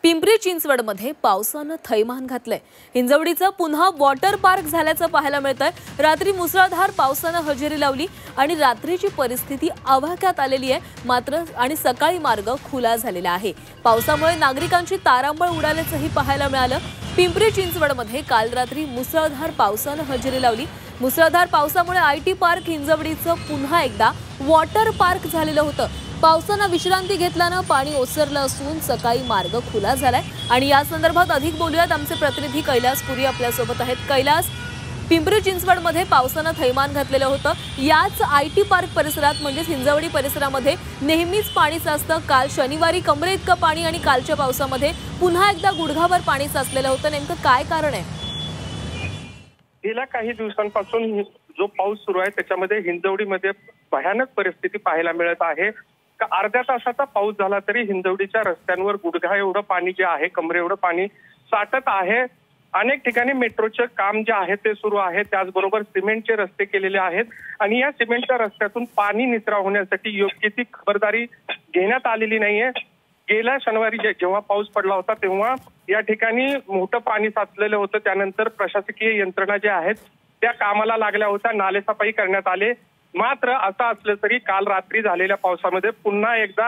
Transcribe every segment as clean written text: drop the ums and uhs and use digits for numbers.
पिंपरी चिंचवडमध्ये पावसानं थैमान घातलंय। हिंजवडीचं पुन्हा वॉटर पार्क झाल्याचं पाहायला मिळतंय। रात्री मुसळधार पावसानं हजेरी लावली आणि रात्रीची परिस्थिती आवाक्यात आलेली आहे। मात्र आणि सकाळी मार्ग खुला झालेला आहे। पावसामुळे नागरिकांची तारांबळ उडाल्याचंही पाहायला मिळालं। पिंपरी चिंचवडमध्ये काल रात्री मुसळधार पावसानं हजेरी लावली। मुसळधार पावसामुळे आयटी पार्क हिंजवडीचं पुन्हा एकदा वॉटर पार्क झालेलं होतं। पावसानं विश्रांती घेतल्यानं पाणी ओसरलं असून सकाळी मार्ग खुला झालाय। आणि या संदर्भात अधिक बोलूयात, आमचे प्रतिनिधी कैलास पुरी आपल्या सोबत आहेत। कैलास, पिंपरी चिंचवडमध्ये पावसानं थैमान घातलेलं होतं। याच आयटी पार्क परिसरात म्हणजे हिंजवडी परिसरामध्ये नेहमीच पाणी साचतं। काल शनिवारी कमरे इतकं पाणी आणि कालच्या पावसामध्ये पुन्हा एकदा गुडघाभर पाणी साचलेलं होतं। नेमकं काय कारण आहे? गेल्या काही दिवसांपासून जो पाऊस सुरू आहे त्याच्यामध्ये हिंजवडीमध्ये भयानक परिस्थिती पाहायला मिळत आहे। अर्ध्या तासाचा पाऊस झाला तरी हिंजवडीच्या रस्त्यांवर गुडघा एवढं पाणी जे आहे, कमरे एवढं पाणी साठत आहे। अनेक ठिकाणी मेट्रोचे काम जे आहे ते सुरू आहे, त्याचबरोबर सिमेंटचे रस्ते केलेले आहेत आणि या सिमेंटच्या रस्त्यातून पाणी निचरा होण्यासाठी योग्य ती खबरदारी घेण्यात आलेली नाहीये। गेल्या शनिवारी जेव्हा पाऊस पडला होता तेव्हा या ठिकाणी मोठं पाणी साचलेलं होतं। त्यानंतर प्रशासकीय यंत्रणा ज्या आहेत त्या कामाला लागल्या होत्या, नालेसफाई करण्यात आले। मात्र असं असलं तरी काल रात्री झालेल्या पावसामध्ये पुन्हा एकदा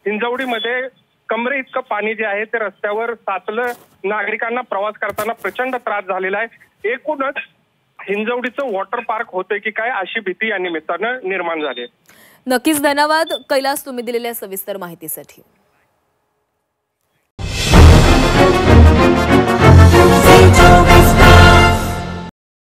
हिंजवडीमध्ये कमरे इतकं पाणी जे आहे ते रस्त्यावर साचलं। नागरिकांना प्रवास करताना प्रचंड त्रास झालेला आहे। एकूणच हिंजवडीचं वॉटर पार्क होतंय की काय अशी भीती या निमित्तानं निर्माण झाली। नक्कीच धन्यवाद कैलास, तुम्ही दिलेल्या सविस्तर माहितीसाठी।